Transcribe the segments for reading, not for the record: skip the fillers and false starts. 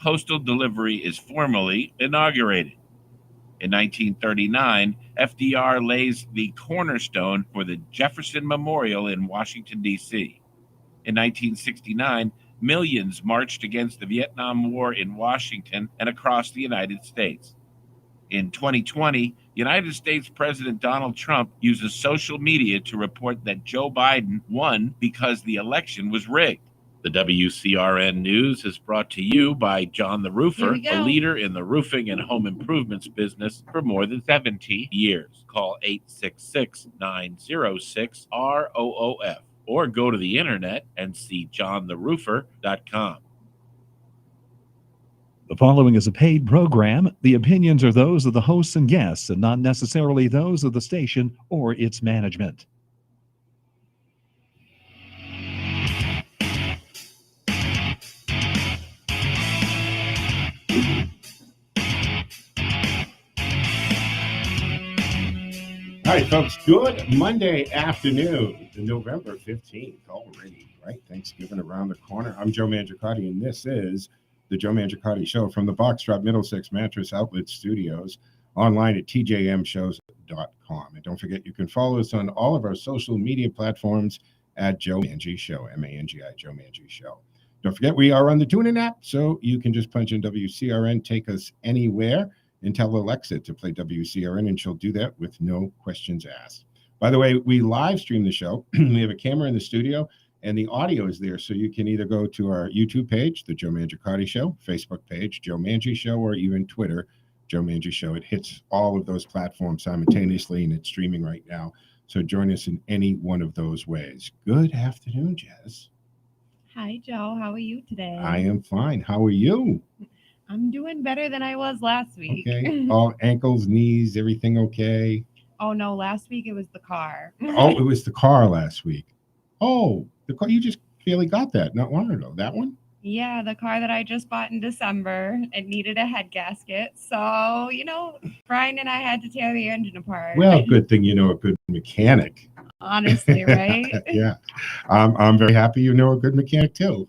postal delivery is formally inaugurated. In 1939, FDR lays the cornerstone for the Jefferson Memorial in Washington, D.C. In 1969, millions marched against the Vietnam War in Washington and across the United States. In 2020, United States President Donald Trump uses social media to report that Joe Biden won because the election was rigged. The WCRN News is brought to you by John the Roofer, a leader in the roofing and home improvements business for more than 70 years. Call 866-906-ROOF or go to the internet and see johnTheRoofer.com. The following is a paid program. The opinions are those of the hosts and guests and not necessarily those of the station or its management. All right, folks, good Monday afternoon, November 15th already, right? Thanksgiving around the corner. I'm Joe Mangiacotti, and this is the Joe Mangiacotti Show from the Boxtrot Middlesex Mattress Outlet Studios, online at tjmshows.com. And don't forget, you can follow us on all of our social media platforms at Joe Mangi Show, M-A-N-G-I, Joe Mangi Show. Don't forget, we are on the TuneIn app, so you can just punch in WCRN, take us anywhere, and tell Alexa to play WCRN, and she'll do that with no questions asked. By the way, we live stream the show. We have a camera in the studio, and the audio is there, so you can either go to our YouTube page, The Joe Mangiacotti Show, Facebook page, Joe Mangi Show, or even Twitter, Joe Mangi Show. It hits all of those platforms simultaneously, and it's streaming right now. So join us in any one of those ways. Good afternoon, Jess. Hi, Joe. How are you today? I am fine. How are you? I'm doing better than I was last week. Okay. All ankles, knees, everything okay? Oh, no. Last week it was the car. Oh, it was the car last week. Oh, the car. You just barely got that not long ago. That one? Yeah, the car that I just bought in December. It needed a head gasket. So, Brian and I had to tear the engine apart. Well, good thing you know a good mechanic. Honestly, right? Yeah. I'm very happy you know a good mechanic, too.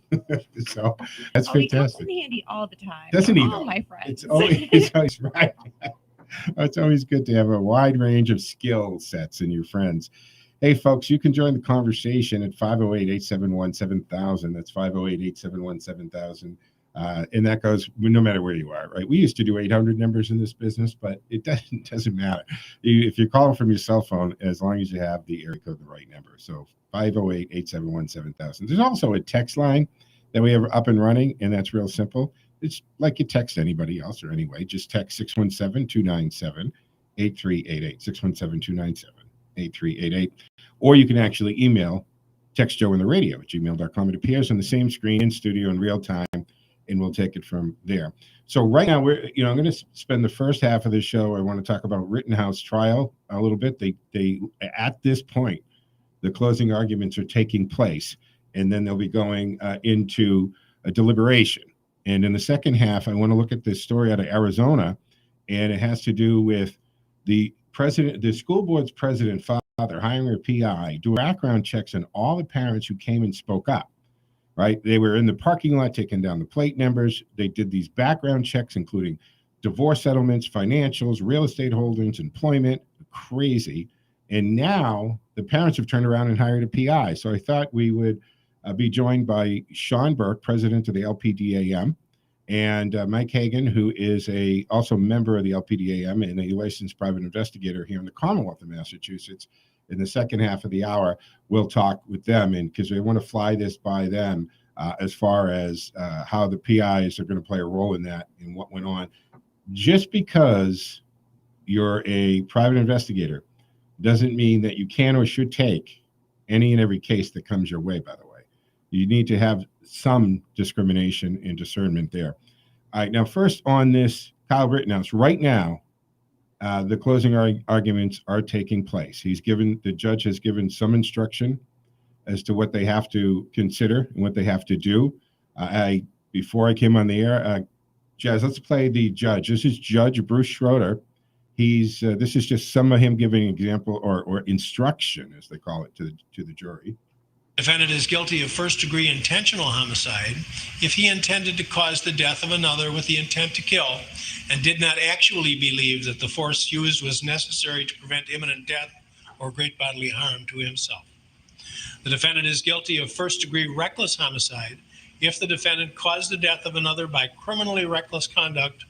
So that's fantastic. He comes in handy all the time. Doesn't he? All my friends. It's always right. It's always good to have a wide range of skill sets in your friends. Hey, folks, you can join the conversation at 508-871-7000. That's 508-871-7000. And that goes no matter where you are, right? We used to do 800 numbers in this business, but it doesn't matter. If you're calling from your cell phone, as long as you have the area code, the right number. So 508-871-7000. There's also a text line that we have up and running, and that's real simple. It's like you text anybody else or anyway. Just text 617-297-8388, 617-297-8388. Or you can actually email Text Joe in the Radio at gmail.com. It appears on the same screen in studio in real time, and we'll take it from there. So right now, I'm going to spend the first half of the show. I want to talk about Rittenhouse trial a little bit. They at this point, the closing arguments are taking place, and then they'll be going into a deliberation. And in the second half, I want to look at this story out of Arizona, and it has to do with the school board's president, father, hiring a PI, do background checks on all the parents who came and spoke up. Right? They were in the parking lot taking down the plate numbers. They did these background checks, including divorce settlements, financials, real estate holdings, employment, crazy. And now the parents have turned around and hired a PI. So I thought we would be joined by Sean Burke, president of the LPDAM, and Mike Hagan, who is also a member of the LPDAM and a licensed private investigator here in the Commonwealth of Massachusetts. In the second half of the hour, we'll talk with them, and because we want to fly this by them as far as how the PIs are going to play a role in that and what went on. Just because you're a private investigator doesn't mean that you can or should take any and every case that comes your way, by the way. You need to have some discrimination and discernment there. All right, now first on this Kyle Rittenhouse, right now, the closing arguments are taking place. The judge has given some instruction as to what they have to consider and what they have to do. Before I came on the air, Jazz, let's play the judge. This is Judge Bruce Schroeder. This is just some of him giving example or instruction, as they call it, to the jury. Defendant is guilty of first-degree intentional homicide if he intended to cause the death of another with the intent to kill and did not actually believe that the force used was necessary to prevent imminent death or great bodily harm to himself. The defendant is guilty of first-degree reckless homicide if the defendant caused the death of another by criminally reckless conduct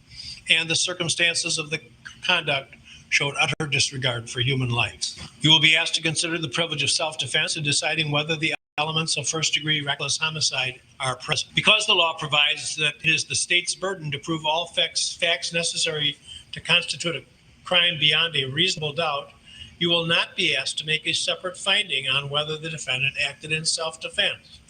and the circumstances of the conduct showed utter disregard for human life. You will be asked to consider the privilege of self-defense in deciding whether the elements of first-degree reckless homicide are present. Because the law provides that it is the state's burden to prove all facts necessary to constitute a crime beyond a reasonable doubt, you will not be asked to make a separate finding on whether the defendant acted in self-defense.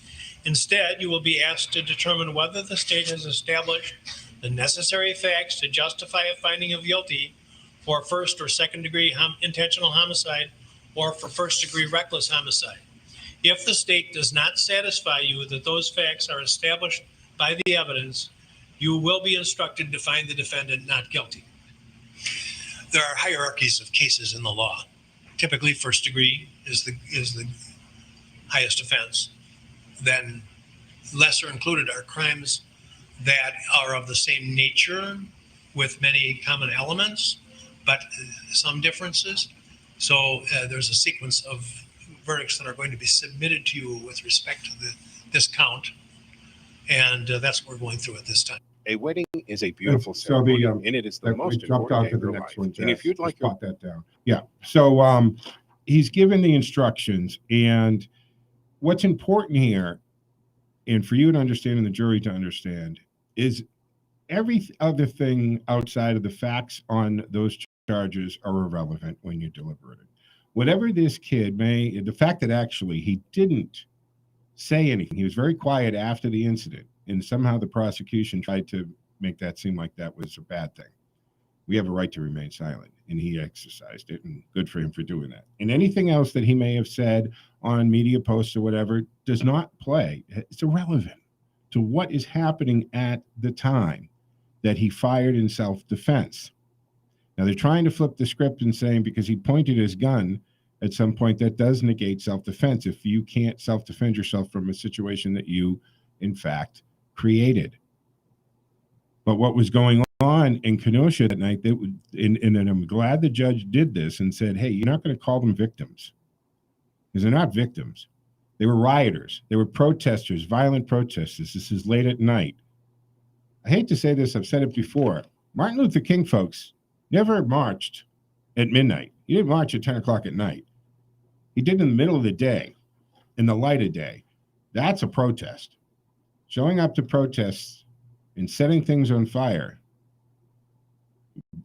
Instead, you will be asked to determine whether the state has established the necessary facts to justify a finding of guilty for first or second degree intentional homicide or for first degree reckless homicide. If the state does not satisfy you that those facts are established by the evidence, you will be instructed to find the defendant not guilty. There are hierarchies of cases in the law. Typically, first degree is the highest offense. Then lesser included are crimes that are of the same nature with many common elements, but some differences. So there's a sequence of verdicts that are going to be submitted to you with respect to this count. And that's what we're going through at this time. A wedding is a beautiful So ceremony, the, and it is the most jumped important on day to of the your next life. one, And if you'd like just pop that down. Yeah. So he's given the instructions, and what's important here, and for you to understand and the jury to understand, is every other thing outside of the facts on those charges are irrelevant when you deliberate it. Whatever this kid the fact that actually he didn't say anything, he was very quiet after the incident, and somehow the prosecution tried to make that seem like that was a bad thing. We have a right to remain silent, and he exercised it, and good for him for doing that. And anything else that he may have said on media posts or whatever does not play. It's irrelevant to what is happening at the time that he fired in self-defense. Now, they're trying to flip the script and saying because he pointed his gun at some point, that does negate self-defense if you can't self-defend yourself from a situation that you, in fact, created. But what was going on in Kenosha that night, and I'm glad the judge did this and said, hey, you're not going to call them victims, because they're not victims. They were rioters. They were protesters, violent protesters. This is late at night. I hate to say this, I've said it before. Martin Luther King, folks, never marched at midnight. He didn't march at 10 o'clock at night. He did in the middle of the day, in the light of day. That's a protest. Showing up to protests and setting things on fire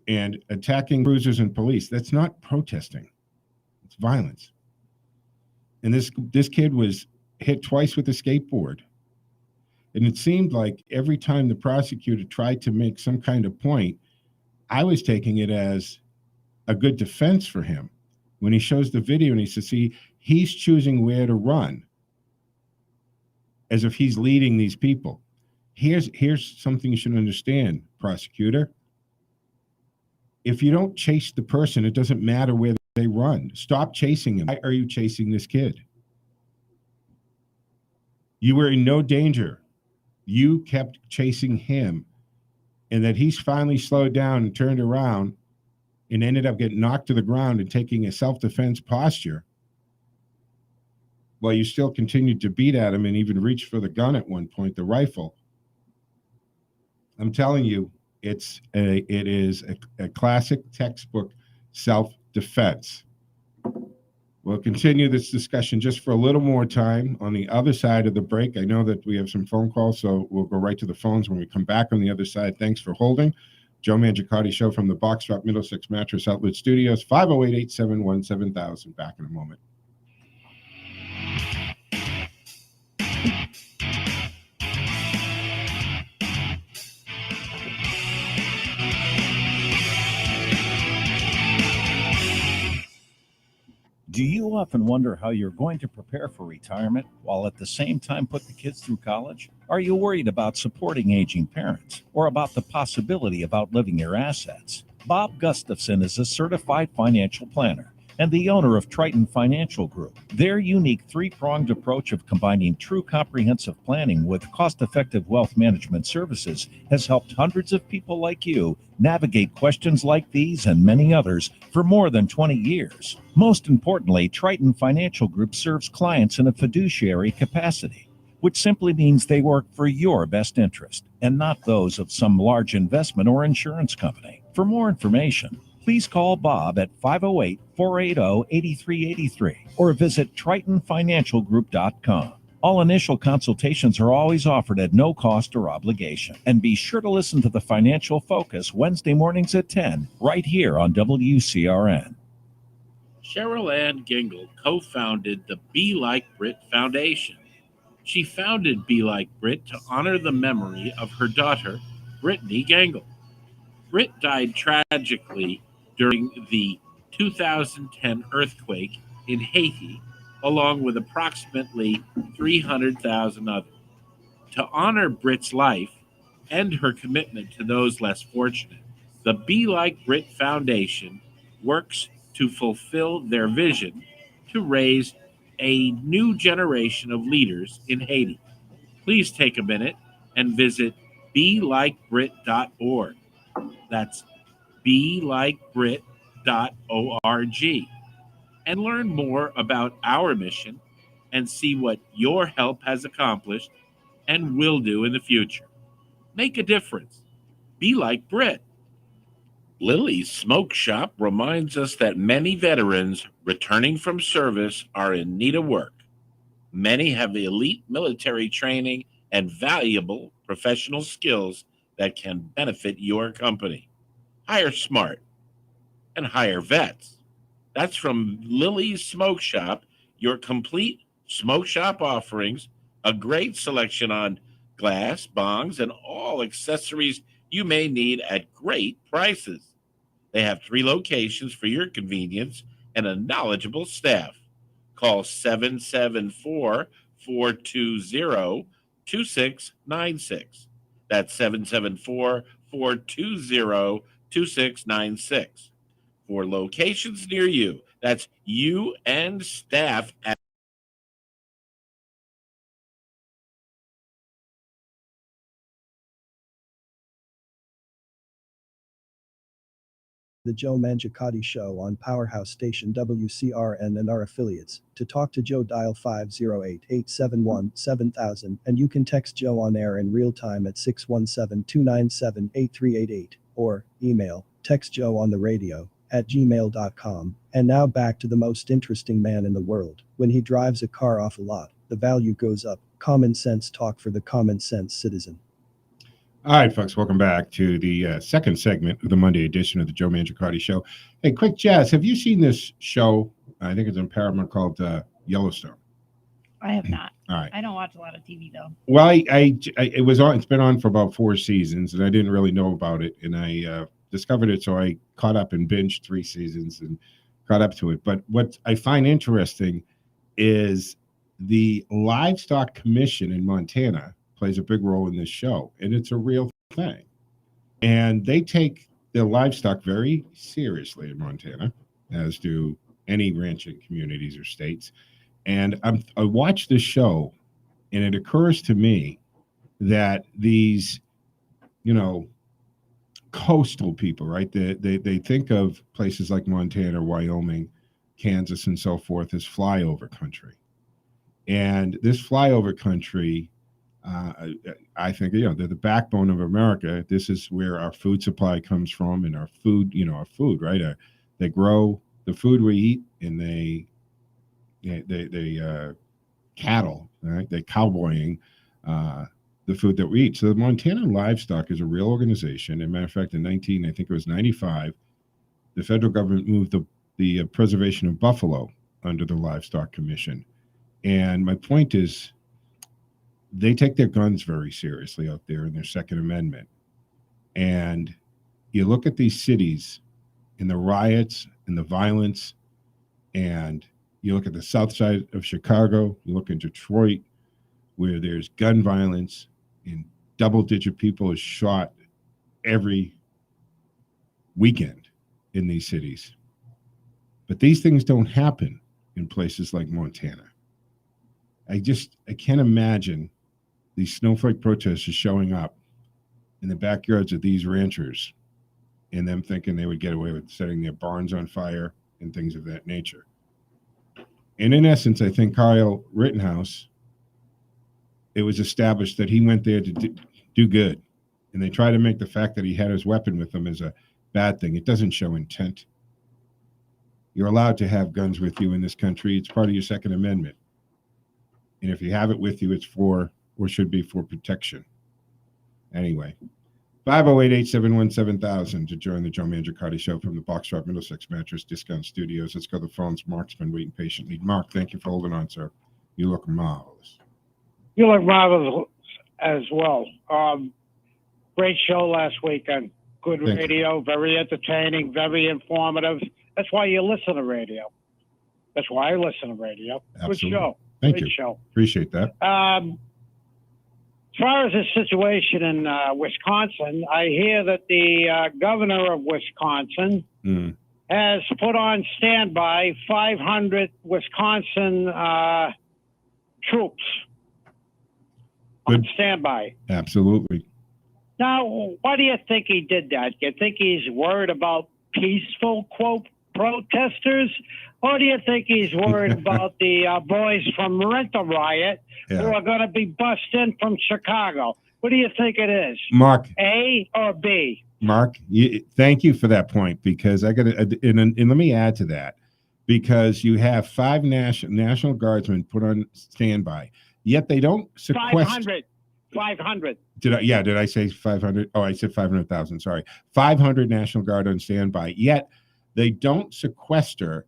and attacking cruisers and police, that's not protesting. It's violence. And this kid was hit twice with a skateboard. And it seemed like every time the prosecutor tried to make some kind of point, I was taking it as a good defense for him. When he shows the video and he says, see, he's choosing where to run as if he's leading these people. Here's something you should understand, prosecutor. If you don't chase the person, it doesn't matter where they run. Stop chasing him. Why are you chasing this kid? You were in no danger. You kept chasing him, and that he's finally slowed down and turned around and ended up getting knocked to the ground and taking a self-defense posture while you still continued to beat at him and even reached for the gun at one point, the rifle. I'm telling you, it is a classic textbook self-defense. We'll continue this discussion just for a little more time on the other side of the break. I know that we have some phone calls, so we'll go right to the phones when we come back on the other side. Thanks for holding. Joe Mangiacotti Show from the Box Drop Middlesex Mattress Outlet Studios, 508-871-7000. Back in a moment. Do you often wonder how you're going to prepare for retirement while at the same time put the kids through college? Are you worried about supporting aging parents or about the possibility of outliving your assets? Bob Gustafson is a certified financial planner. and the owner of Triton Financial Group. Their unique three-pronged approach of combining true comprehensive planning with cost-effective wealth management services has helped hundreds of people like you navigate questions like these and many others for more than 20 years. Most importantly, Triton Financial Group serves clients in a fiduciary capacity, which simply means they work for your best interest and not those of some large investment or insurance company. For more information, please call Bob at 508-480-8383 or visit TritonFinancialGroup.com. All initial consultations are always offered at no cost or obligation. And be sure to listen to the Financial Focus Wednesday mornings at 10 right here on WCRN. Cheryl Ann Gingle co-founded the Be Like Brit Foundation. She founded Be Like Brit to honor the memory of her daughter, Brittany Gangle. Brit died tragically during the 2010 earthquake in Haiti, along with approximately 300,000 others. To honor Brit's life and her commitment to those less fortunate, the Be Like Brit Foundation works to fulfill their vision to raise a new generation of leaders in Haiti. Please take a minute and visit belikebrit.org. That's belikebrit.org, and learn more about our mission and see what your help has accomplished and will do in the future. Make a difference. Be like Brit. Lily's Smoke Shop reminds us that many veterans returning from service are in need of work. Many have elite military training and valuable professional skills that can benefit your company. Hire smart and hire vets. That's from Lily's Smoke Shop, your complete smoke shop offerings, a great selection on glass, bongs, and all accessories you may need at great prices. They have 3 locations for your convenience and a knowledgeable staff. Call 774-420-2696. That's 774-420-2696. For locations near you, that's you and staff at The Joe Mangiacotti Show on Powerhouse Station WCRN and our affiliates. To talk to Joe, dial 508-871-7000, and you can text Joe on air in real time at 617-297-8388 or email text Joe on the radio at gmail.com. And now back to the most interesting man in the world. When he drives a car off a lot, the value goes up. Common sense talk for the common sense citizen. All right, folks, welcome back to the second segment of the Monday edition of the Joe Mangiacotti Show. Hey, quick, Jazz, have you seen this show? I think it's on Paramount, called Yellowstone. I have not. All right. I don't watch a lot of TV though. Well, it was on. It's been on for about 4 seasons, and I didn't really know about it, and I discovered it, so I caught up and binged 3 seasons and caught up to it. But what I find interesting is the Livestock Commission in Montana plays a big role in this show, and it's a real thing. And they take their livestock very seriously in Montana, as do any ranching communities or states. And I watched this show, and it occurs to me that these, coastal people, right? They think of places like Montana, Wyoming, Kansas, and so forth as flyover country. And this flyover country, I think, they're the backbone of America. This is where our food supply comes from, and our food, right? They grow the food we eat, and they cattle, right? They cowboying the food that we eat. So the Montana Livestock is a real organization. As a matter of fact, in 95, the federal government moved the preservation of buffalo under the Livestock Commission. And my point is, they take their guns very seriously out there in their Second Amendment. And you look at these cities and the riots and the violence, and you look at the south side of Chicago, you look in Detroit, where there's gun violence and double-digit people is shot every weekend in these cities. But these things don't happen in places like Montana. I can't imagine these snowflake protesters showing up in the backyards of these ranchers and them thinking they would get away with setting their barns on fire and things of that nature. And in essence, I think Kyle Rittenhouse, it was established that he went there to do good. And they try to make the fact that he had his weapon with him as a bad thing. It doesn't show intent. You're allowed to have guns with you in this country. It's part of your Second Amendment. And if you have it with you, it's for, or should be for, protection. Anyway, 508-871-7000 to join the Joe Mangiacotti Show from the Box Shop Middlesex Mattress Discount Studios. Let's go to the phones. Mark's been waiting patiently. Mark, thank you for holding on, sir. You look marvelous. You look marvelous as well. Great show last weekend. Good Thank radio, very entertaining, very informative. That's why you listen to radio. That's why I listen to radio. Absolutely. Good show. Thank Great you. show. Appreciate that. As far as the situation in Wisconsin, I hear that the governor of Wisconsin has put on standby 500 Wisconsin troops on standby. Absolutely. Now, why do you think he did that? You think he's worried about peaceful, quote, protesters? Or do you think he's worried about the boys from Rent-A Riot who are going to be bussed in from Chicago? What do you think it is? Mark. A or B? Mark, thank you for that point, because I got to, and let me add to that, because you have 5 National Guardsmen put on standby, yet they don't sequester. 500. Did I say 500? Oh, I said 500,000. Sorry. 500 National Guard on standby, yet they don't sequester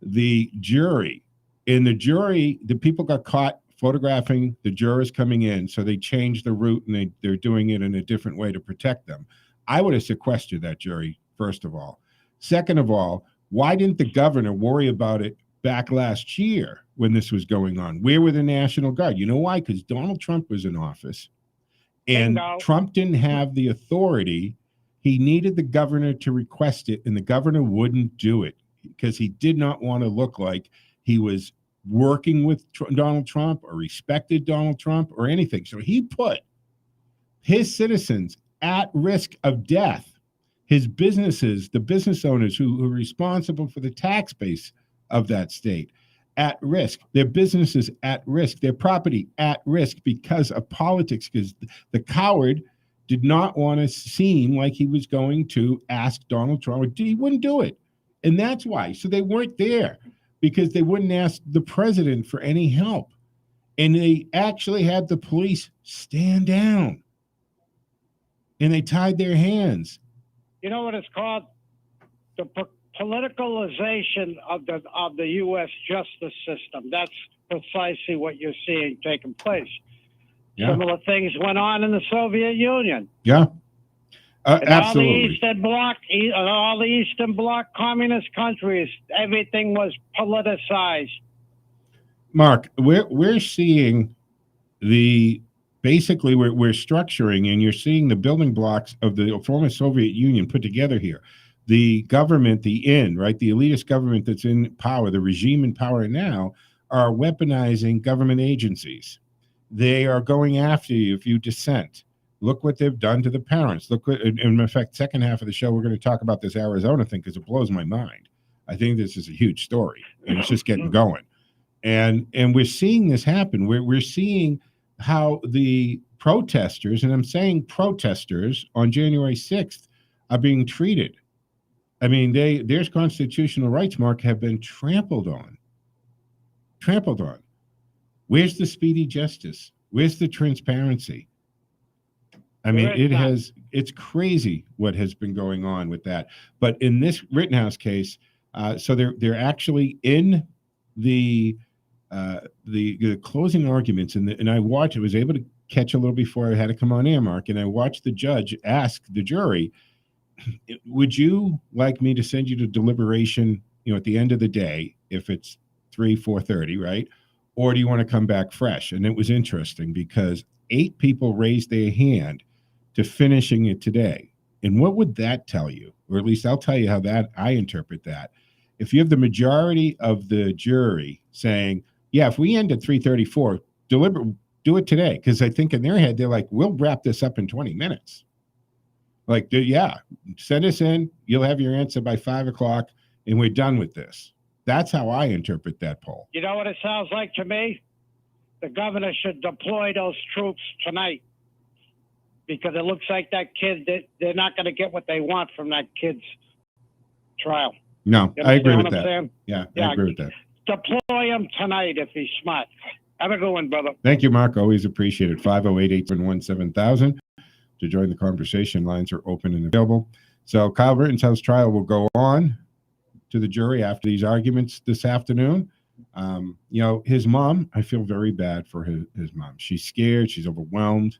the jury. In the jury, the people got caught photographing the jurors coming in, so they changed the route and they're doing it in a different way to protect them. I would have sequestered that jury, first of all. Second of all, why didn't the governor worry about it back last year when this was going on? Where were the National Guard? You know why? Because Donald Trump was in office, and Trump didn't have the authority. He needed the governor to request it, and the governor wouldn't do it because he did not want to look like he was working with Donald Trump or respected Donald Trump or anything. So he put his citizens at risk of death, his businesses, the business owners who are responsible for the tax base of that state, at risk, their businesses at risk, their property at risk because of politics, because the coward did not want to seem like he was going to ask Donald Trump. He wouldn't do it. And that's why. So they weren't there because they wouldn't ask the president for any help. And they actually had the police stand down. And they tied their hands. You know what it's called? The politicalization of the U.S. justice system. That's precisely what you're seeing taking place. Yeah. Similar things went on in the Soviet Union. Yeah, absolutely. All the Eastern Bloc communist countries, everything was politicized. Mark, we're seeing basically we're structuring, and you're seeing the building blocks of the former Soviet Union put together here. The government, the elitist government that's in power, the regime in power now, are weaponizing government agencies. They are going after you if you dissent. Look what they've done to the parents. Look what, in fact, second half of the show, we're going to talk about this Arizona thing because it blows my mind. I think this is a huge story, and it's just getting going. And we're seeing this happen. We're seeing how the protesters, and I'm saying protesters, on January 6th are being treated. I mean, their constitutional rights, Mark, have been trampled on. Trampled on. Where's the speedy justice? Where's the transparency? I mean, it's crazy what has been going on with that. But in this Rittenhouse case, so they're actually in the closing arguments, and I was able to catch a little before I had to come on air, Mark, and I watched the judge ask the jury, would you like me to send you to deliberation, at the end of the day, if it's 4:30, right? Or do you want to come back fresh? And it was interesting because 8 people raised their hand to finishing it today. And what would that tell you? Or at least I'll tell you how I interpret that. if you have the majority of the jury saying, yeah, if we end at 3:34, do it today. Because I think in their head, they're like, we'll wrap this up in 20 minutes. Like, yeah, send us in. You'll have your answer by 5 o'clock, and we're done with this. That's how I interpret that poll. You know what it sounds like to me? The governor should deploy those troops tonight, because it looks like that kid, they're not going to get what they want from that kid's trial. No, You I agree understand with what I'm that. saying? Yeah, Yeah. I agree with that. Deploy him tonight if he's smart. Have a good one, brother. Thank you, Mark. Always appreciate it. 508-871-7000 to join the conversation. Lines are open and available. So Kyle Rittenhouse trial will go on to the jury after these arguments this afternoon. His mom, I feel very bad for his mom. She's scared. She's overwhelmed.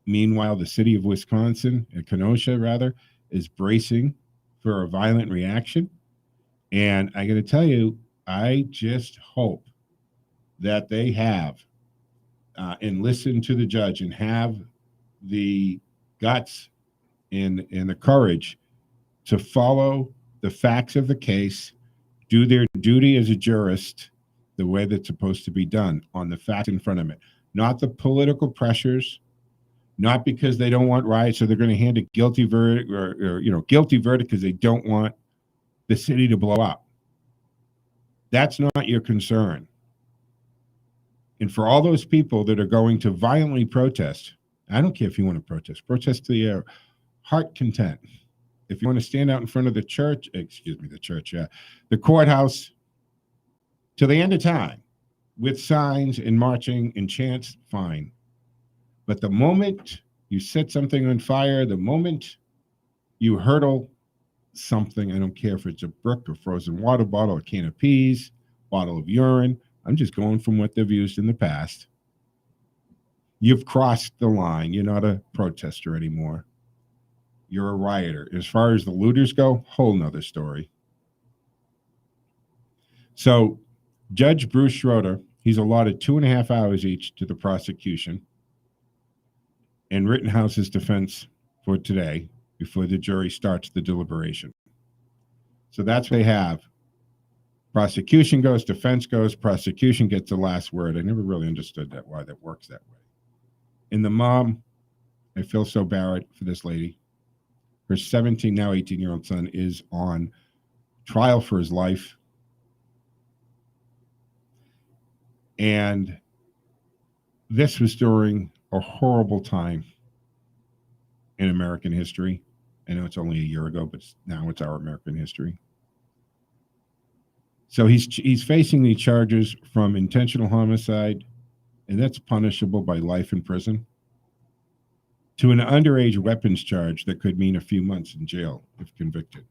Meanwhile, the city of Wisconsin, Kenosha rather, is bracing for a violent reaction. And I got to tell you, I just hope that they have and listen to the judge and have the guts and the courage to follow the facts of the case, do their duty as a jurist the way that's supposed to be done on the facts in front of it, not the political pressures, not because they don't want riots, so they're going to hand a guilty verdict or guilty verdict because they don't want the city to blow up. That's not your concern. And for all those people that are going to violently protest, I don't care if you want to protest to your heart content. If you want to stand out in front of the courthouse till the end of time with signs and marching and chants, fine. But the moment you set something on fire, the moment you hurdle something, I don't care if it's a brick or frozen water bottle, a can of peas, bottle of urine, I'm just going from what they've used in the past. You've crossed the line. You're not a protester anymore. You're a rioter. As far as the looters go, whole nother story. So Judge Bruce Schroeder, he's allotted 2.5 hours each to the prosecution and Rittenhouse's defense for today before the jury starts the deliberation. So that's what they have. Prosecution goes, defense goes, prosecution gets the last word. I never really understood that, why that works that way. And the mom, I feel so bad for this lady. Her 17, now 18-year-old son is on trial for his life. And this was during a horrible time in American history. I know it's only a year ago, but now it's our American history. So he's facing the charges from intentional homicide, and that's punishable by life in prison, to an underage weapons charge that could mean a few months in jail if convicted.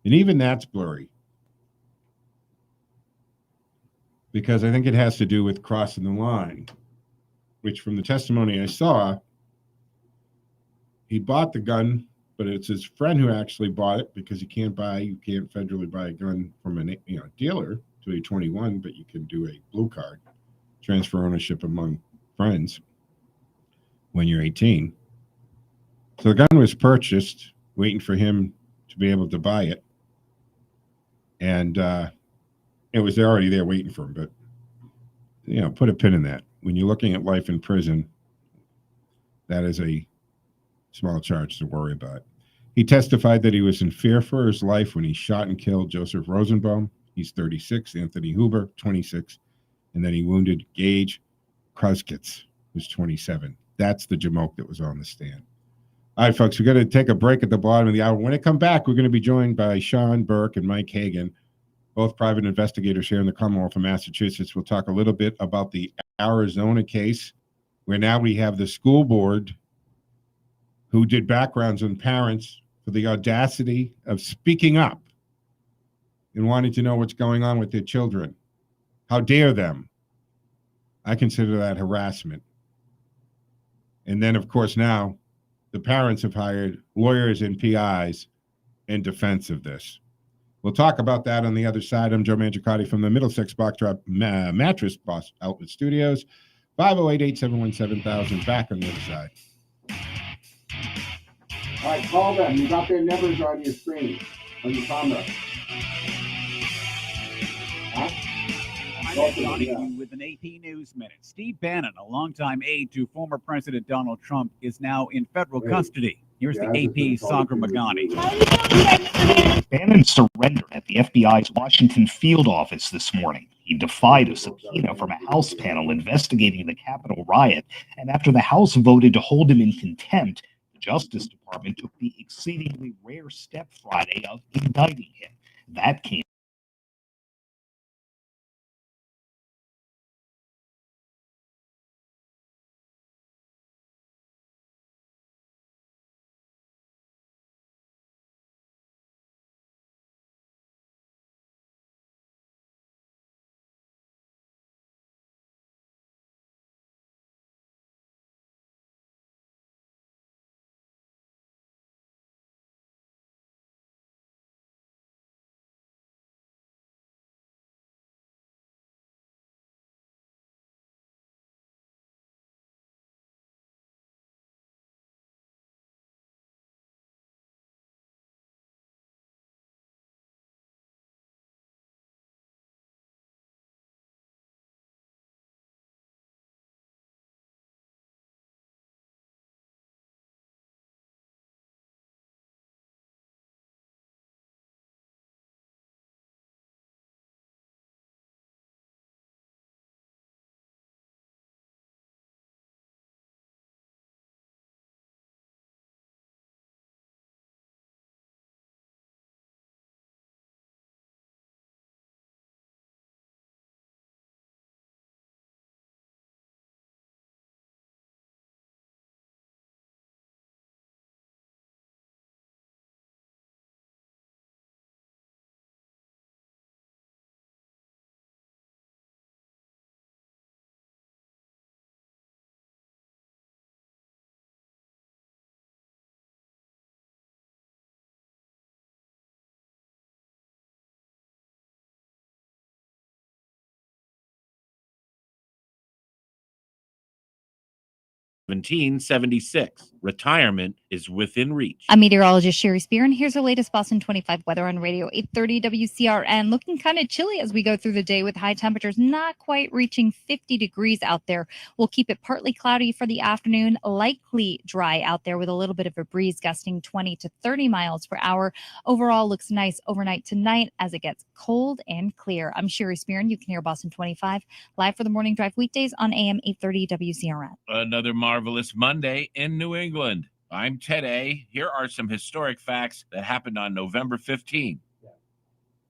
And even that's blurry, because I think it has to do with crossing the line, which from the testimony I saw, he bought the gun, but it's his friend who actually bought it, because you can't federally buy a gun from a dealer till you're 21, but you can do a blue card, transfer ownership among friends when you're 18. So the gun was purchased, waiting for him to be able to buy it. And it was already there waiting for him. But, put a pin in that. When you're looking at life in prison, that is a small charge to worry about. He testified that he was in fear for his life when he shot and killed Joseph Rosenbaum. He's 36, Anthony Huber, 26, and then he wounded Gage Krauskitz, who's 27. That's the jamoke that was on the stand. All right, folks, we're going to take a break at the bottom of the hour. When I come back, we're going to be joined by Sean Burke and Mike Hagan, both private investigators here in the Commonwealth of Massachusetts. We'll talk a little bit about the Arizona case, where now we have the school board who did backgrounds on parents for the audacity of speaking up and wanting to know what's going on with their children. How dare them? I consider that harassment. And then, of course, now the parents have hired lawyers and PIs in defense of this. We'll talk about that on the other side. I'm Joe Mangiacotti from the Middlesex Box Drop Mattress Boss Outlet Studios. 508-871-7000. Back on the other side. All right, call them. You got their numbers on your screen. You with an AP News Minute. Steve Bannon, a longtime aide to former President Donald Trump, is now in federal custody. Here's the AP's Sagar Magani. Bannon surrendered at the FBI's Washington field office this morning. He defied a subpoena from a House panel investigating the Capitol riot, and after the House voted to hold him in contempt, the Justice Department took the exceedingly rare step Friday of indicting him. That came $17.76. Retirement is within reach. I'm meteorologist Sherry Spear, and here's our latest Boston 25 weather on Radio 830 WCRN. Looking kind of chilly as we go through the day with high temperatures not quite reaching 50 degrees out there. We'll keep it partly cloudy for the afternoon, likely dry out there with a little bit of a breeze gusting 20 to 30 miles per hour. Overall, looks nice overnight tonight as it gets cold and clear. I'm Sherry Spear, and you can hear Boston 25 live for the morning drive weekdays on AM 830 WCRN. Another marvelous Monday in New England. I'm Ted A. Here are some historic facts that happened on November 15.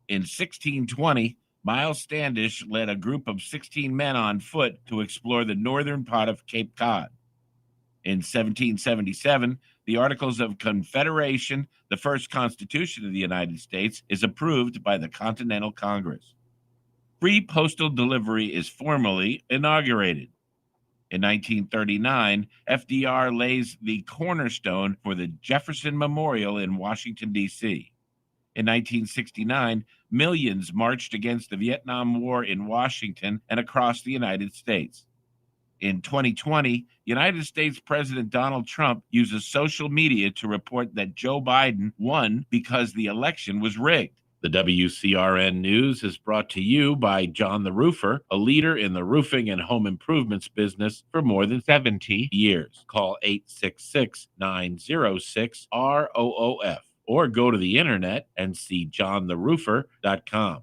In 1620, Miles Standish led a group of 16 men on foot to explore the northern part of Cape Cod. In 1777, the Articles of Confederation, the first Constitution of the United States, is approved by the Continental Congress. Free postal delivery is formally inaugurated. In 1939, FDR lays the cornerstone for the Jefferson Memorial in Washington, D.C. In 1969, millions marched against the Vietnam War in Washington and across the United States. In 2020, United States President Donald Trump uses social media to report that Joe Biden won because the election was rigged. The WCRN News is brought to you by John the Roofer, a leader in the roofing and home improvements business for more than 70 years. Call 866-906-ROOF or go to the internet and see johnTheRoofer.com.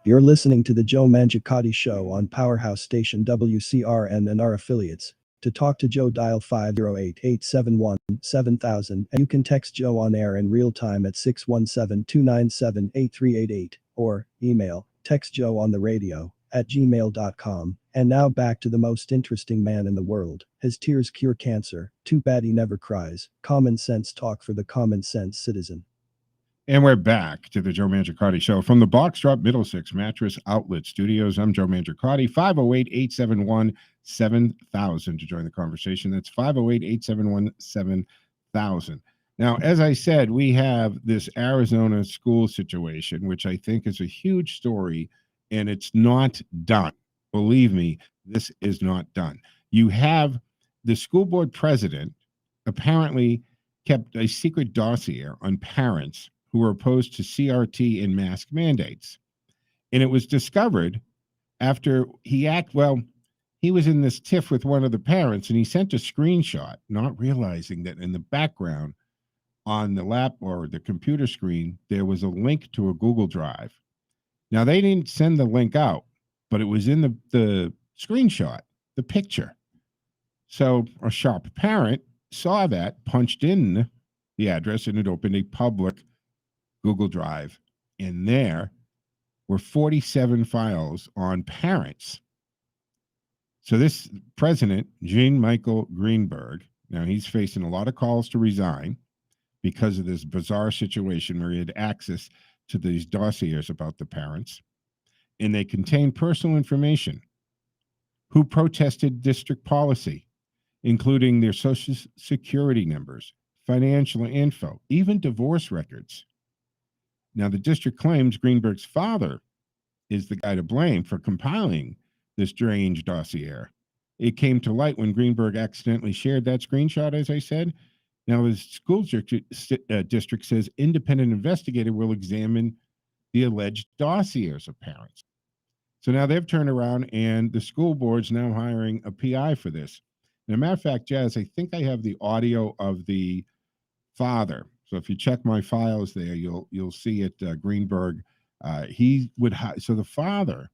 You're listening to the Joe Mangiacotti Show on Powerhouse Station WCRN and our affiliates. To talk to Joe, dial 508-871-7000, and you can text Joe on air in real time at 617-297-8388 or email textjoeontheradio@gmail.com. And now back to the most interesting man in the world. His tears cure cancer. Too bad he never cries. Common sense talk for the common sense citizen. And we're back to the Joe Mangiacotti Show from the Box Drop Middlesex Mattress Outlet Studios. I'm Joe Mangiacotti, 508-871-7000 to join the conversation. That's 508-871-7000. Now, as I said, we have this Arizona school situation, which I think is a huge story, and it's not done. Believe me, this is not done. You have the school board president apparently kept a secret dossier on parents who were opposed to CRT and mask mandates. And it was discovered after he was in this tiff with one of the parents, and he sent a screenshot, not realizing that in the background on the lap or the computer screen, there was a link to a Google Drive. Now, they didn't send the link out, but it was in the screenshot, the picture. So a sharp parent saw that, punched in the address, and it opened a public Google Drive. And there were 47 files on parents. So this president, Jean Michael Greenberg, now he's facing a lot of calls to resign because of this bizarre situation where he had access to these dossiers about the parents. And they contain personal information, who protested district policy, including their social security numbers, financial info, even divorce records. Now, the district claims Greenberg's father is the guy to blame for compiling this strange dossier. It came to light when Greenberg accidentally shared that screenshot, as I said. Now, his school district says independent investigator will examine the alleged dossiers of parents. So now they've turned around, and the school board's now hiring a PI for this. And a matter of fact, Jazz, I think I have the audio of the father. So if you check my files there, you'll see it. Greenberg, so the father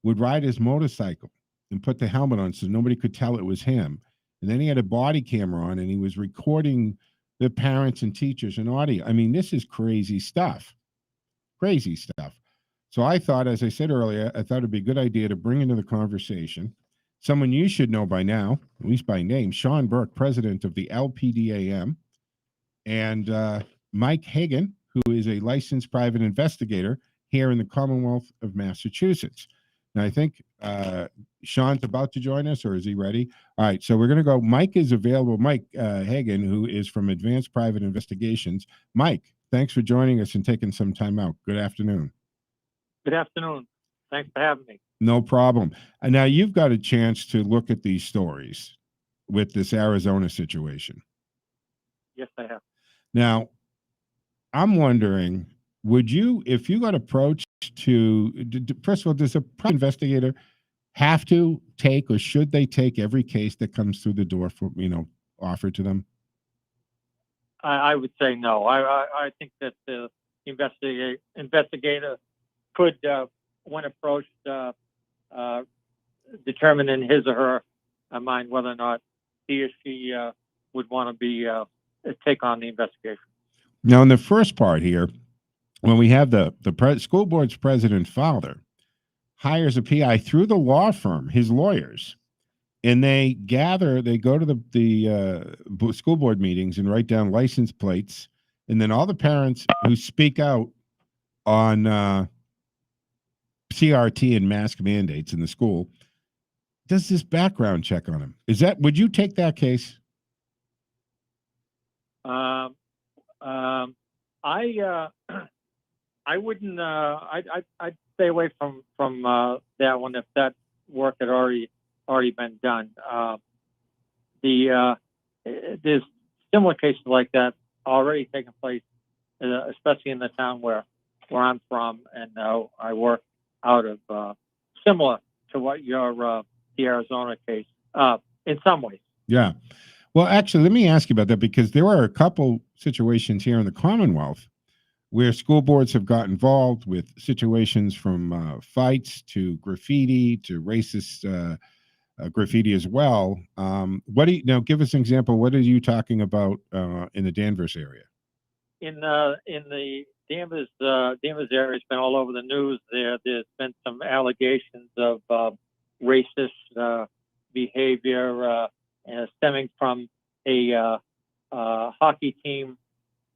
would ride his motorcycle and put the helmet on so nobody could tell it was him. And then he had a body camera on, and he was recording the parents and teachers and audio. I mean, this is crazy stuff. Crazy stuff. So I thought, as I said earlier, I thought it'd be a good idea to bring into the conversation someone you should know by now, at least by name, Sean Burke, president of the LPDAM, and Mike Hagan, who is a licensed private investigator here in the Commonwealth of Massachusetts. Now, I think Sean's about to join us, or is he ready? All right, so we're going to go. Mike is available. Mike Hagan, who is from Advanced Private Investigations. Mike, thanks for joining us and taking some time out. Good afternoon. Good afternoon. Thanks for having me. No problem. And now you've got a chance to look at these stories with this Arizona situation. Yes, I have. Now, I'm wondering, would you, if you got approached to, first of all, does a private investigator have to take, or should they take every case that comes through the door for, offered to them? I would say no. I think that the investigator could, when approached, determine in his or her mind whether or not he or she would want to take on the investigation. Now, in the first part here, when we have the school board's president father hires a PI through the law firm, his lawyers, and they go to the school board meetings and write down license plates, and then all the parents who speak out on CRT and mask mandates in the school does this background check on him. Would you take that case? I wouldn't. I'd stay away from that one if that work had already been done. There's similar cases like that already taking place, especially in the town where I'm from, and I work out of, similar to what the Arizona case in some ways. Yeah. Well, actually, let me ask you about that, because there are a couple situations here in the Commonwealth where school boards have got involved with situations from fights to graffiti to racist graffiti as well. Now give us an example. What are you talking about in the Danvers area? In the Danvers area, it's been all over the news. There's been some allegations of racist behavior stemming from a hockey team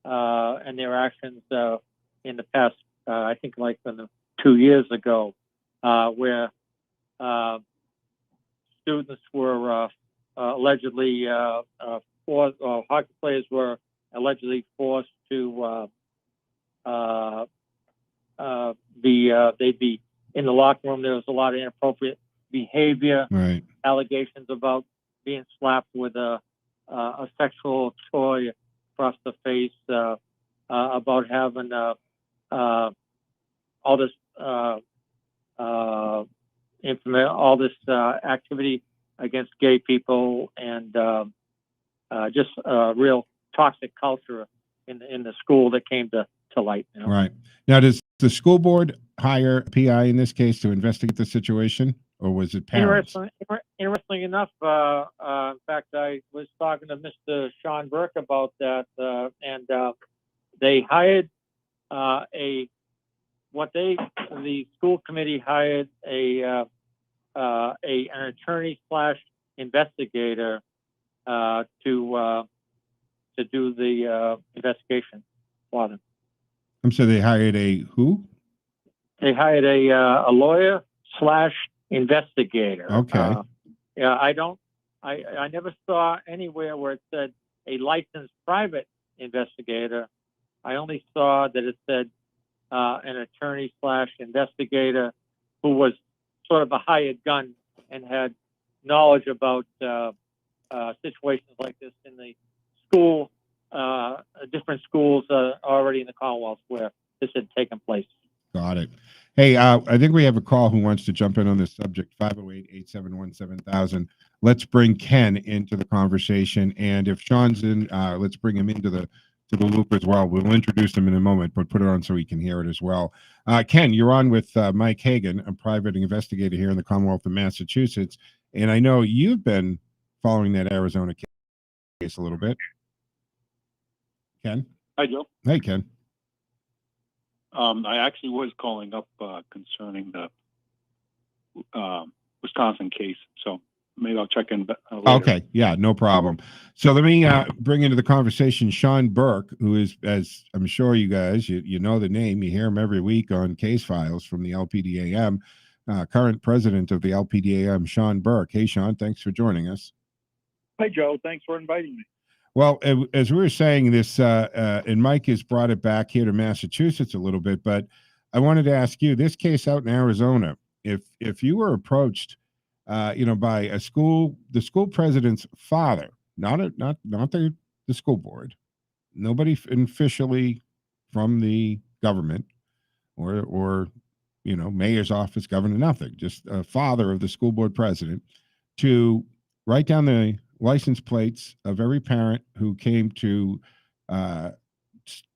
and their actions in the past, I think like 2 years ago, where students were allegedly forced, hockey players were allegedly forced to they'd be in the locker room. There was a lot of inappropriate behavior, allegations about being slapped with a sexual toy across the face about having all this all this activity against gay people and just real toxic culture in the school that came to light. You know? Right. Now, does the school board hire a PI in this case to investigate the situation, or was it parents? Interestingly enough, in fact, I was talking to Mr. Sean Burke about that, and they hired the school committee hired an attorney / investigator to do the investigation for them. I'm sorry, they hired a who? They hired a lawyer / investigator. Okay. Yeah, I never saw anywhere where it said a licensed private investigator. I only saw that it said an attorney / investigator who was sort of a hired gun and had knowledge about situations like this in the school, different schools already in the Commonwealth where this had taken place. Got it. Hey, I think we have a call who wants to jump in on this subject, 508-871-7000. Let's bring Ken into the conversation. And if Sean's in, let's bring him into the loop as well. We'll introduce him in a moment, but put it on so he can hear it as well. Ken, you're on with Mike Hagan, a private investigator here in the Commonwealth of Massachusetts. And I know you've been following that Arizona case a little bit. Ken? Hi, Joe. Hey, Ken. I actually was calling up concerning the Wisconsin case, so maybe I'll check in later. Okay, yeah, no problem. So let me bring into the conversation Sean Burke, who is, as I'm sure you guys, you know the name, you hear him every week on Case Files from the LPDAM, current president of the LPDAM, Sean Burke. Hey, Sean, thanks for joining us. Hi, Joe. Thanks for inviting me. Well, as we were saying this, and Mike has brought it back here to Massachusetts a little bit, but I wanted to ask you, this case out in Arizona, if you were approached, by the school president's father, not the school board, nobody officially from the government or mayor's office, governor, nothing, just a father of the school board president, to write down the license plates of every parent who came to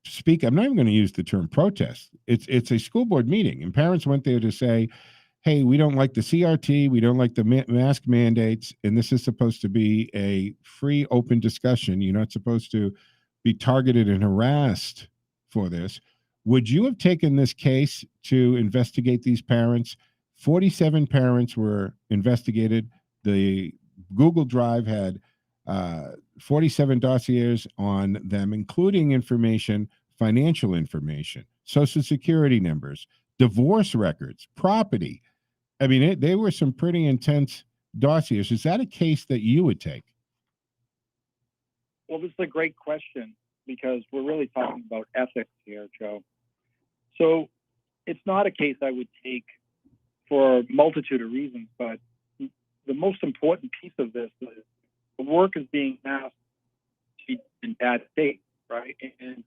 speak. I'm not even going to use the term protest. It's a school board meeting, and parents went there to say, hey, we don't like the CRT, we don't like the mask mandates, and this is supposed to be a free, open discussion. You're not supposed to be targeted and harassed for this. Would you have taken this case to investigate these parents? 47 parents were investigated. The Google Drive had 47 dossiers on them, including information, financial information, social security numbers, divorce records, property. I mean, they were some pretty intense dossiers. Is that a case that you would take? Well, this is a great question because we're really talking about ethics here, Joe. So it's not a case I would take for a multitude of reasons, but the most important piece of this is the work is being asked to be in bad faith, right? And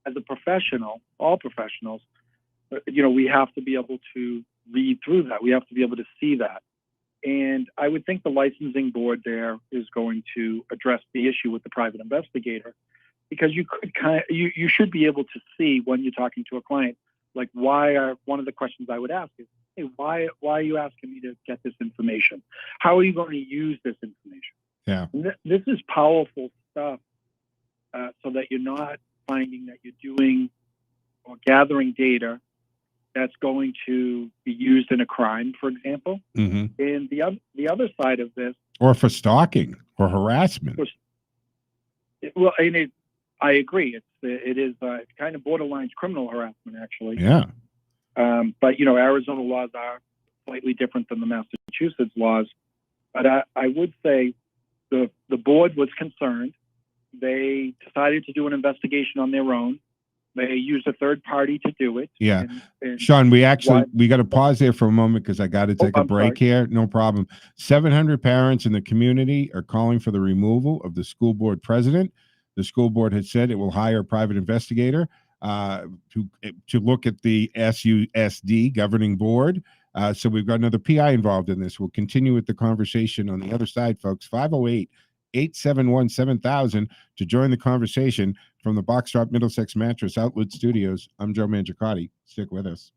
as a professional, all professionals, we have to be able to read through that. We have to be able to see that. And I would think the licensing board there is going to address the issue with the private investigator, because you should be able to see when you're talking to a client, like one of the questions I would ask is, hey, why are you asking me to get this information? How are you going to use this information? Yeah. This is powerful stuff, so that you're not finding that you're doing or gathering data that's going to be used in a crime, for example. Mm-hmm. And the other side of this, or for stalking or harassment. I agree. It is kind of borderline criminal harassment, actually. Yeah. But Arizona laws are slightly different than the Massachusetts laws. But I would say the board was concerned. They decided to do an investigation on their own. They used a third party to do it. Yeah. And Sean, we got to pause there for a moment because I got to take a break here. No problem. 700 parents in the community are calling for the removal of the school board president. The school board had said it will hire a private investigator to look at the SUSD governing board. So we've got another PI involved in this. We'll continue with the conversation on the other side, folks. 508-871-7000 to join the conversation from the Box Drop Middlesex Mattress Outlet Studios. I'm Joe Mangiacotti. Stick with us.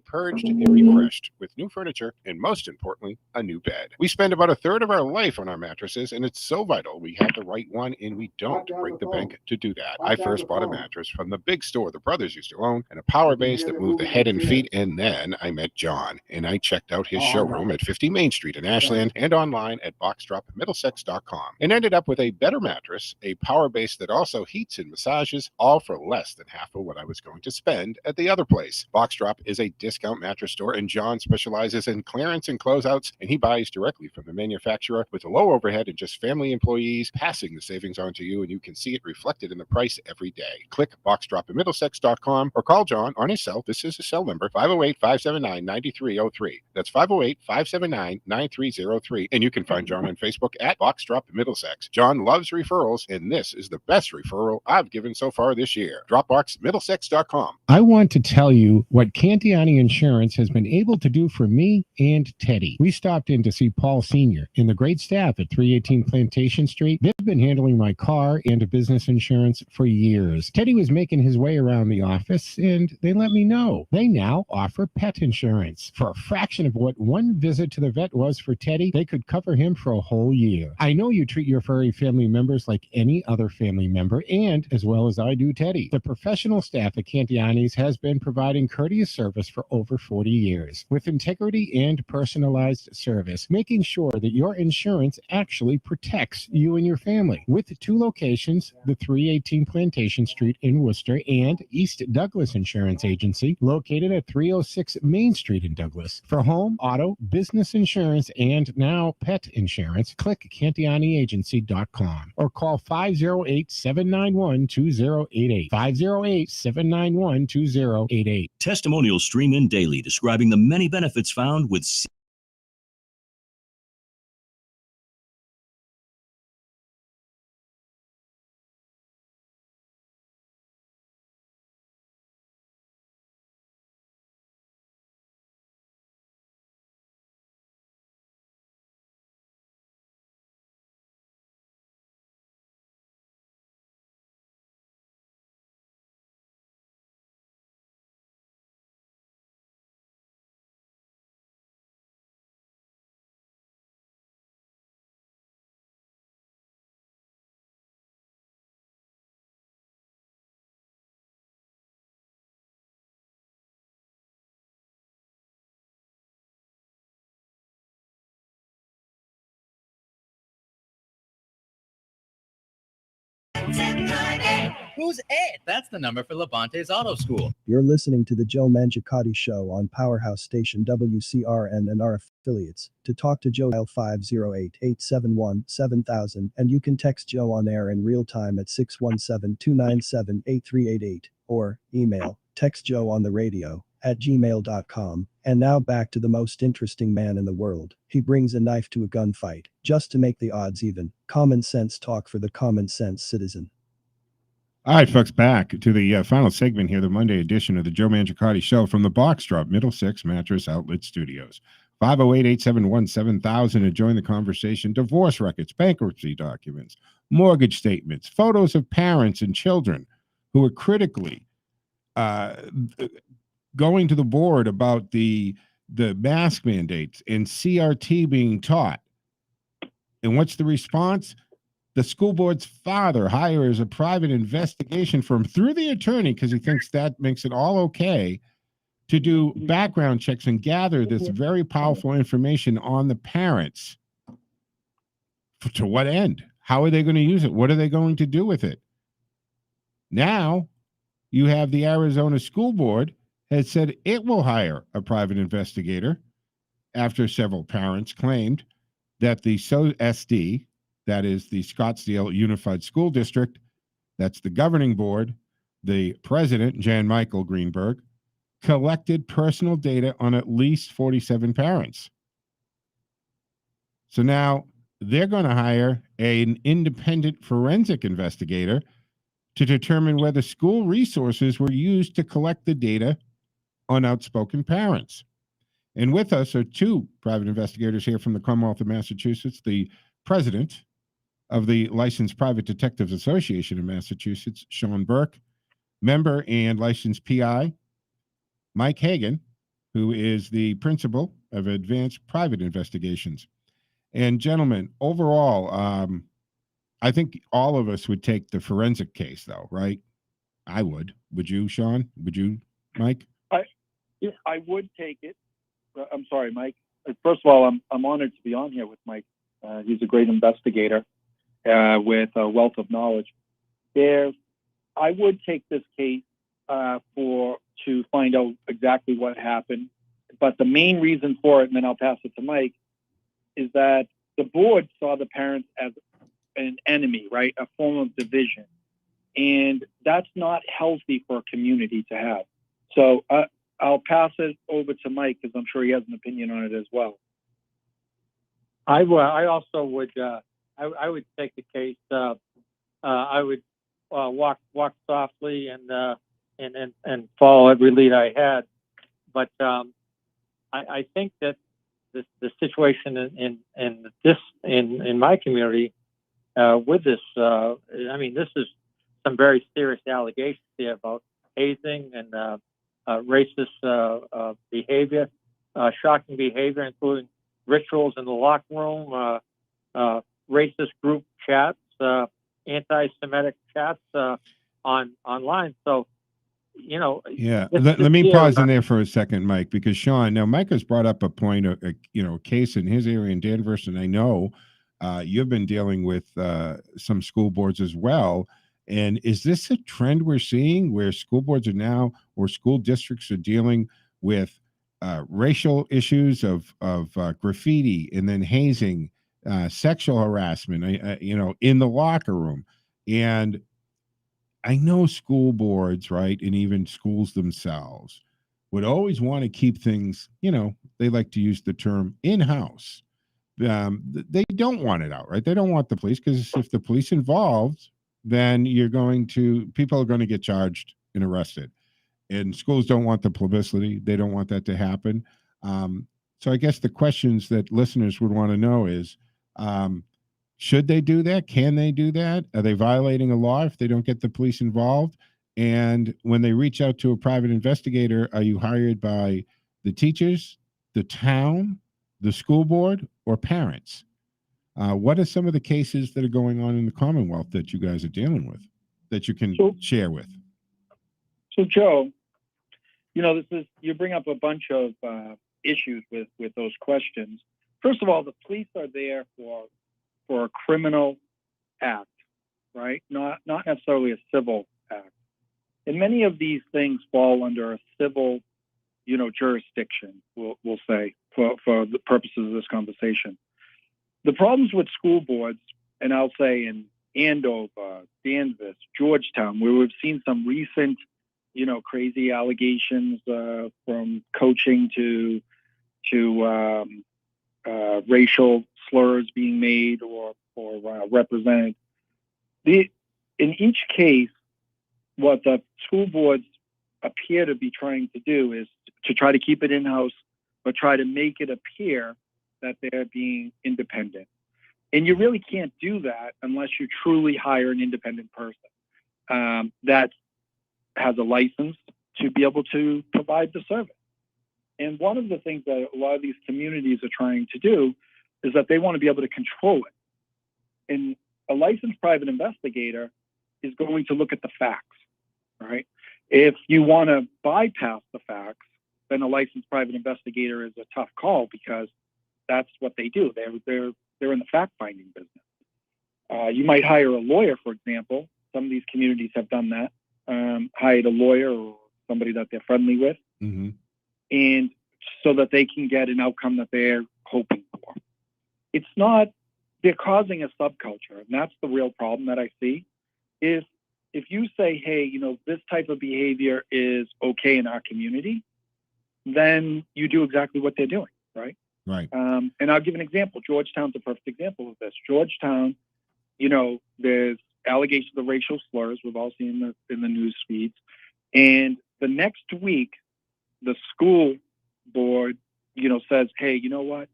Purged and refreshed with new furniture and, most importantly, a new bed. We spend about a third of our life on our mattresses, and it's so vital we have the right one, and we don't break the bank to do that. I first bought a mattress from the big store the brothers used to own and a power base that moved the head and feet, and then I met John, and I checked out his showroom at 50 Main Street in Ashland and online at boxdropmiddlesex.com and ended up with a better mattress, a power base that also heats and massages, all for less than half of what I was going to spend at the other place. Box Drop is a discount mattress store, and John specializes in clearance and closeouts, and he buys directly from the manufacturer with a low overhead and just family employees passing the savings on to you, and you can see it reflected in the price every day. Click boxdropmiddlesex.com or call John on his cell. This is his cell number, 508-579-9303. That's 508-579-9303. And you can find John on Facebook at Box Drop Middlesex. John loves referrals, and this is the best referral I've given so far this year. Dropboxmiddlesex.com. I want to tell you what Cantiani Insurance has been able to do for me and Teddy. We stopped in to see Paul Sr. and the great staff at 318 Plantation Street. They've been handling my car and business insurance for years. Teddy was making his way around the office, and they let me know they now offer pet insurance. For a fraction of what one visit to the vet was for Teddy, they could cover him for a whole year. I know you treat your furry family members like any other family member, and as well as I do Teddy. The professional staff at Cantiani's has been providing courteous service for over 40 years with integrity and personalized service, making sure that your insurance actually protects you and your family. With 2 locations, the 318 Plantation Street in Worcester and East Douglas Insurance Agency, located at 306 Main Street in Douglas. For home, auto, business insurance, and now pet insurance, click CantianiAgency.com or call 508-791-2088. 508-791-2088. Testimonials stream in daily describing the many benefits found with Who's Ed? That's the number for Levante's Auto School. You're listening to the Joe Mangiacotti Show on Powerhouse Station WCRN and our affiliates. To talk to Joe, dial 508-871-7000, and you can text Joe on air in real time at 617-297-8388 or email textjoeontheradio@gmail.com. And now back to the most interesting man in the world. He brings a knife to a gunfight just to make the odds even. Common sense talk for the common sense citizen. All right, folks, back to the final segment here, the Monday edition of the Joe Mangiacotti Show from the Box Drop Middlesex Mattress Outlet Studios. 508-871-7000 to join the conversation. Divorce records, bankruptcy documents, mortgage statements, photos of parents and children who are critically going to the board about the mask mandates and CRT being taught. And what's the response? The school board's father hires a private investigation firm through the attorney because he thinks that makes it all okay to do background checks and gather this very powerful information on the parents. To what end? How are they going to use it? What are they going to do with it? Now, you have the Arizona School Board has said it will hire a private investigator after several parents claimed that the SD that is the Scottsdale Unified School District, that's the governing board, the president, Jan Michael Greenberg, collected personal data on at least 47 parents. So now they're going to hire an independent forensic investigator to determine whether school resources were used to collect the data on outspoken parents. And with us are two private investigators here from the Commonwealth of Massachusetts, the president of the Licensed Private Detectives Association of Massachusetts, Sean Burke, member and licensed PI, Mike Hagan, who is the principal of Advanced Private Investigations. And gentlemen, overall, I think all of us would take the forensic case, though, right? I would. Would you, Sean? Would you, Mike? I would take it. I'm sorry, Mike. First of all, I'm honored to be on here with Mike. He's a great investigator with a wealth of knowledge. I would take this case to find out exactly what happened. But the main reason for it, and then I'll pass it to Mike, is that the board saw the parents as an enemy, right? A form of division. And that's not healthy for a community to have. So I'll pass it over to Mike because I'm sure he has an opinion on it as well. I also would. I would take the case. I would walk softly and follow every lead I had. But I think that the situation in my community with this, I mean, this is some very serious allegations here about hazing and racist behavior, shocking behavior, including rituals in the locker room, racist group chats, anti-Semitic chats online. So, you know. Yeah. Let me pause in there for a second, Mike, because Sean, now Mike has brought up a point, a case in his area in Danvers, and I know you've been dealing with some school boards as well. And is this a trend we're seeing where school boards are now, or school districts are dealing with racial issues of graffiti and then hazing, sexual harassment, in the locker room? And I know school boards, right, and even schools themselves would always want to keep things, they like to use the term in-house. They don't want it out, right? They don't want the police, because if the police involved, then people are going to get charged and arrested. And schools don't want the publicity. They don't want that to happen. So I guess the questions that listeners would want to know is, should they do that? Can they do that? Are they violating a law if they don't get the police involved? And when they reach out to a private investigator, are you hired by the teachers, the town, the school board, or parents? What are some of the cases that are going on in the Commonwealth that you guys are dealing with that you can share with? So, Joe, you bring up a bunch of issues with those questions. First of all, the police are there for a criminal act, right? Not necessarily a civil act. And many of these things fall under a civil, jurisdiction, we'll say, for the purposes of this conversation. The problems with school boards, and I'll say in Andover, Danvers, Georgetown, where we've seen some recent, crazy allegations from coaching to racial slurs being made or represented. In each case, what the school boards appear to be trying to do is to try to keep it in-house, but try to make it appear that they're being independent. And you really can't do that unless you truly hire an independent person that has a license to be able to provide the service. And one of the things that a lot of these communities are trying to do is that they want to be able to control it. And a licensed private investigator is going to look at the facts, right? If you want to bypass the facts, then a licensed private investigator is a tough call, because that's what they do. They're in the fact-finding business. You might hire a lawyer, for example. Some of these communities have done that. Hired a lawyer or somebody that they're friendly with, and so that they can get an outcome that they're hoping for. It's not they're causing a subculture, and that's the real problem that I see. If you say, hey, you know, this type of behavior is okay in our community, then you do exactly what they're doing, right? Right. And I'll give an example. Georgetown's a perfect example of this. Georgetown, you know, there's allegations of racial slurs. We've all seen in the news feeds. And the next week, the school board, you know, says, hey, you know what?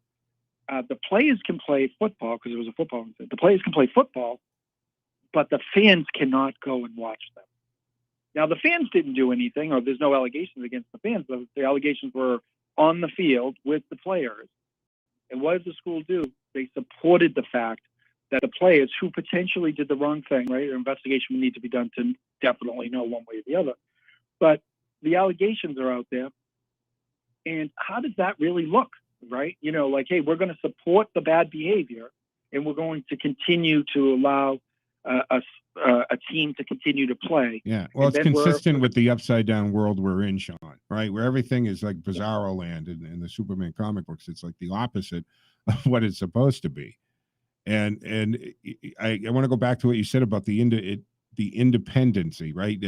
The players can play football, because it was a football incident. The players can play football, but the fans cannot go and watch them. Now, the fans didn't do anything, or there's no allegations against the fans. The allegations were on the field with the players. And what did the school do? They supported the fact that the players who potentially did the wrong thing, right? An investigation would need to be done to definitely know one way or the other. But the allegations are out there. And how does that really look, right? You know, like, hey, we're going to support the bad behavior, and we're going to continue to allow a team to continue to play. Yeah, well, And it's then consistent with the upside down world we're in, Sean, right? Where everything is like bizarro land in the Superman comic books. It's like the opposite of what it's supposed to be. And I want to go back to what you said about the independency, right?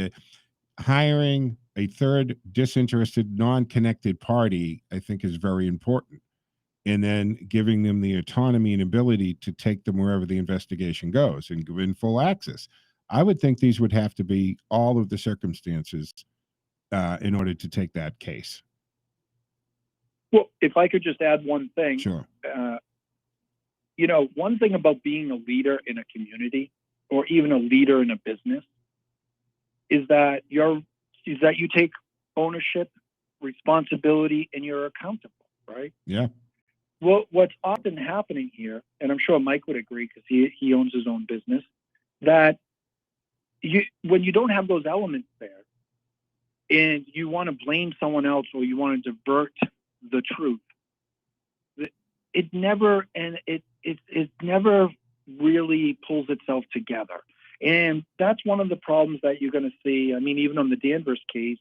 Hiring a third disinterested, non-connected party, I think, is very important. And then giving them the autonomy and ability to take them wherever the investigation goes and give in full access. I would think these would have to be all of the circumstances in order to take that case. Well, if I could just add one thing. Sure. You know, one thing about being a leader in a community, or even a leader in a business, is that you take ownership, responsibility, and you're accountable, right? Yeah. Well, what's often happening here, and I'm sure Mike would agree because he owns his own business, that when you don't have those elements there, and you want to blame someone else, or you want to divert the truth, it never really pulls itself together. And that's one of the problems that you're going to see. I mean, even on the Danvers case,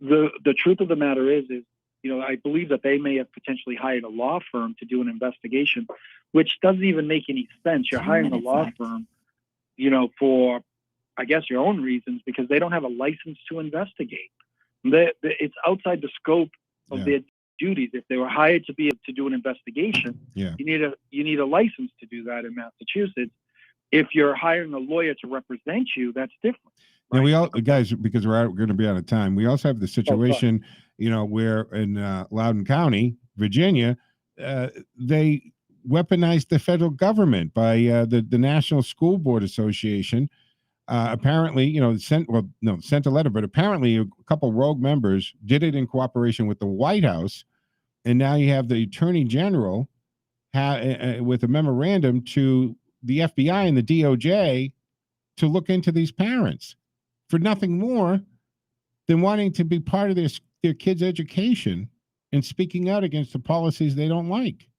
the truth of the matter is, you know, I believe that they may have potentially hired a law firm to do an investigation, which doesn't even make any sense. You're hiring a law firm, you know, for, I guess, your own reasons, because they don't have a license to investigate. It's outside the scope of their duties. If they were hired to be able to do an investigation, you need a license to do that in Massachusetts. If you're hiring a lawyer to represent you, that's different. Now we all, guys, because we're going to be out of time, we also have the situation, you know, where in Loudoun County, Virginia, they weaponized the federal government by the National School Board Association. Apparently, you know, sent a letter, but apparently a couple rogue members did it in cooperation with the White House, and now you have the Attorney General with a memorandum to the FBI and the DOJ to look into these parents for nothing more than wanting to be part of their kids' education and speaking out against the policies they don't like.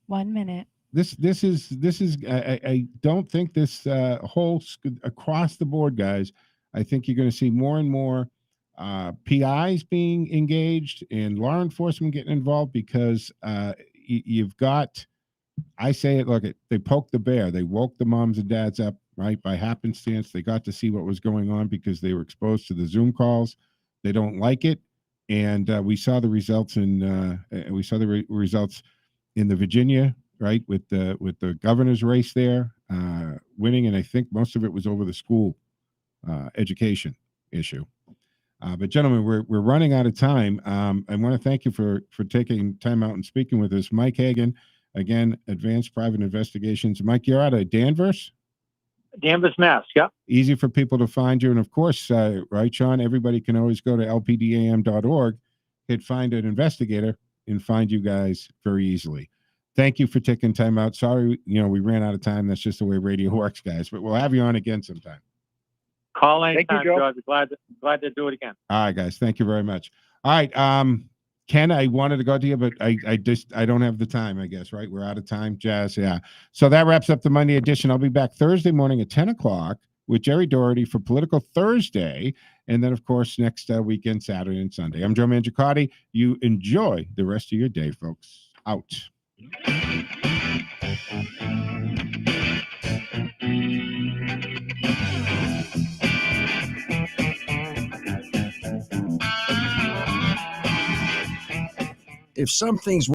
1 minute. This is I don't think this whole across the board, guys. I think you're going to see more and more PIs being engaged and law enforcement getting involved, because you've got, I say it, look, they poked the bear. They woke the moms and dads up, right, by happenstance. They got to see what was going on because they were exposed to the Zoom calls. They don't like it, and we saw the results in results in the Virginia, right, with the governor's race there, winning, and I think most of it was over the school education issue. But gentlemen, we're running out of time. I want to thank you for taking time out and speaking with us, Mike Hagan. Again, Advanced Private Investigations. Mike, you're out of Danvers? Danvers, Mass. Yeah. Easy for people to find you. And of course, right, Sean, everybody can always go to lpdam.org, hit find an investigator, and find you guys very easily. Thank you for taking time out. Sorry, we ran out of time. That's just the way radio works, guys. But we'll have you on again sometime. Call anytime, Joe. Joe. I'd be glad to do it again. All right, guys. Thank you very much. All right. Ken, I wanted to go to you, but I don't have the time, I guess, right? We're out of time. Jazz, yeah. So that wraps up the Monday edition. I'll be back Thursday morning at 10 o'clock with Jerry Doherty for Political Thursday. And then, of course, next weekend, Saturday and Sunday. I'm Joe Mangiacotti. You enjoy the rest of your day, folks. Out. if some things